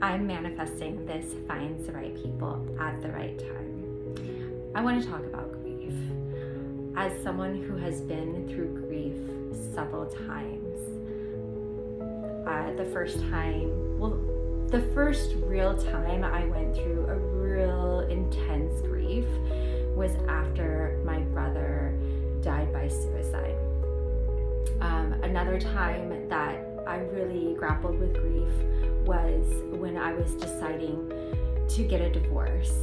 I'm manifesting this finds the right people at the right time. I want to talk about grief. As someone who has been through grief several times, the first real time I went through a real intense grief was after my brother died by suicide. Another time that I really grappled with grief was when I was deciding to get a divorce.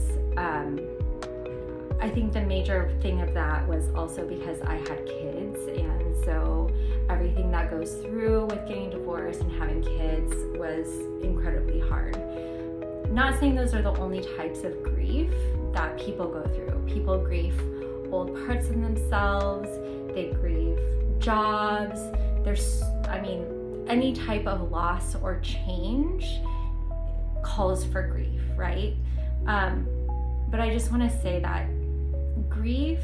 I think the major thing of that was also because I had kids, and so everything that goes through with getting divorced and having kids was incredibly hard. Not saying those are the only types of grief that people go through. People grieve old parts of themselves, they grieve jobs, any type of loss or change calls for grief, right? But I just want to say that grief,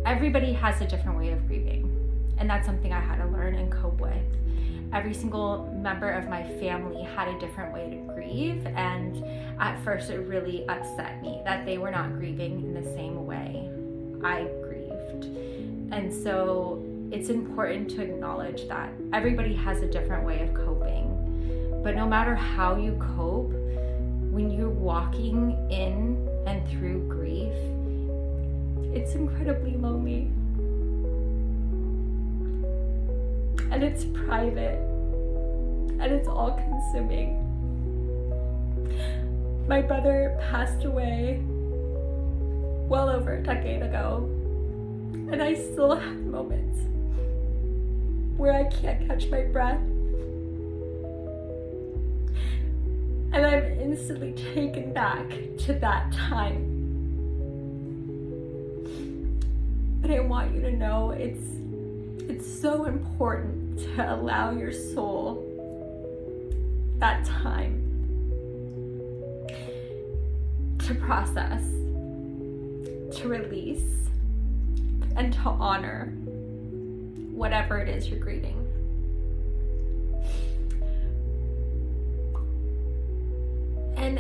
everybody has a different way of grieving, and that's something I had to learn and cope with. Every single member of my family had a different way to grieve, and at first it really upset me that they were not grieving in the same way I grieved. And so it's important to acknowledge that everybody has a different way of coping. But no matter how you cope, when you're walking in and through grief, it's incredibly lonely. And it's private. And it's all consuming. My brother passed away well over a decade ago. And I still have moments where I can't catch my breath. And I'm instantly taken back to that time. But I want you to know it's so important to allow your soul that time to process, to release, and to honor whatever it is you're grieving.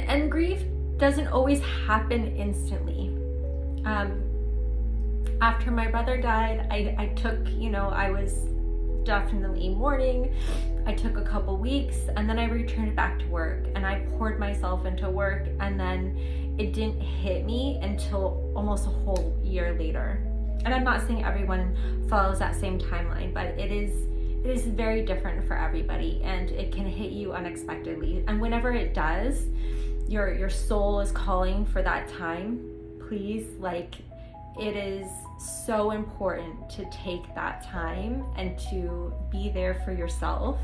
And grief doesn't always happen instantly. After my brother died, I took, I was definitely mourning. I took a couple weeks, and then I returned back to work, and I poured myself into work, and then it didn't hit me until almost a whole year later. And I'm not saying everyone follows that same timeline, but it is very different for everybody, and it can hit you unexpectedly. And whenever it does, your soul is calling for that time. Please, it is so important to take that time and to be there for yourself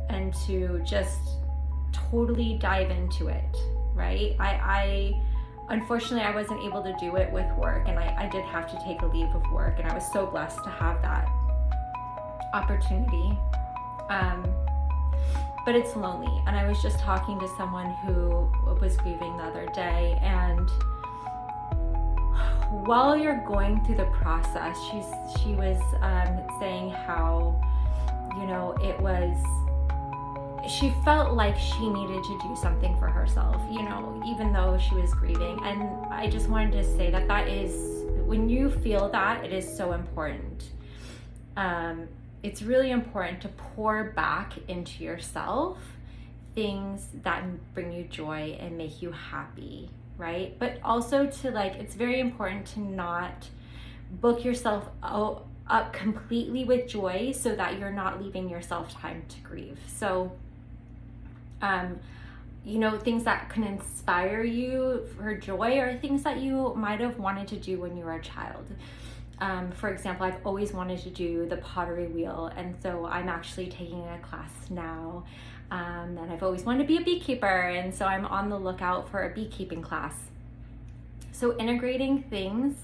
and to just totally dive into it, right? Unfortunately, I wasn't able to do it with work, and I did have to take a leave of work, and I was so blessed to have that opportunity. But it's lonely, and I was just talking to someone who was grieving the other day, and while you're going through the process, she was saying how, she felt like she needed to do something for herself, even though she was grieving. And I just wanted to say that is, when you feel that, it is so important. It's really important to pour back into yourself things that bring you joy and make you happy, right? But also it's very important to not book yourself up completely with joy so that you're not leaving yourself time to grieve. So, things that can inspire you for joy are things that you might have wanted to do when you were a child. For example, I've always wanted to do the pottery wheel, and so I'm actually taking a class now. And I've always wanted to be a beekeeper, and so I'm on the lookout for a beekeeping class. So integrating things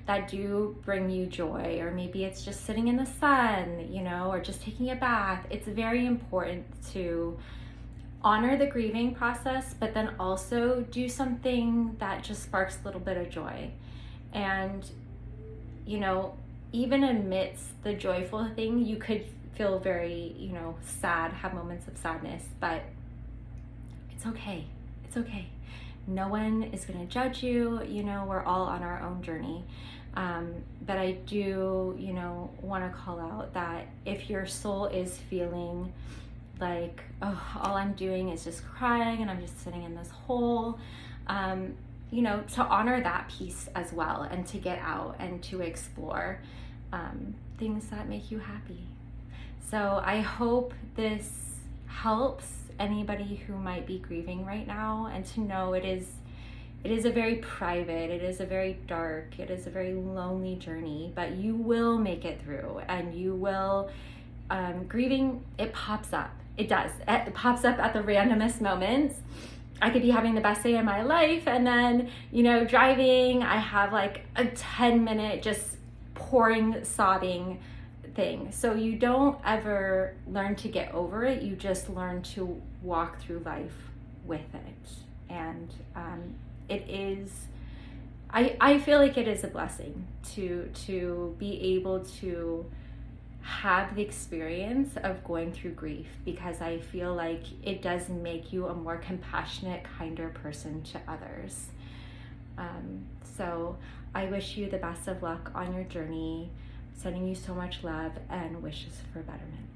that do bring you joy, or maybe it's just sitting in the sun, or just taking a bath. It's very important to honor the grieving process, but then also do something that just sparks a little bit of joy. And, even amidst the joyful thing, you could feel very, sad, have moments of sadness, but it's okay. It's okay. No one is going to judge you. You know, we're all on our own journey. But I do, you know, want to call out that if your soul is feeling like, oh, all I'm doing is just crying and I'm just sitting in this hole, you know, to honor that piece as well, and to get out and to explore things that make you happy. So I hope this helps anybody who might be grieving right now, and to know it is a very private, it is a very dark, it is a very lonely journey, but you will make it through, and you will, grieving, it pops up. It does. It pops up at the randomest moments. I could be having the best day of my life, and then, you know, driving, I have like a 10-minute just pouring, sobbing thing. So you don't ever learn to get over it. You just learn to walk through life with it. And it is, I feel like it is a blessing to be able to have the experience of going through grief, because I feel like it does make you a more compassionate, kinder person to others. So I wish you the best of luck on your journey, sending you so much love and wishes for betterment.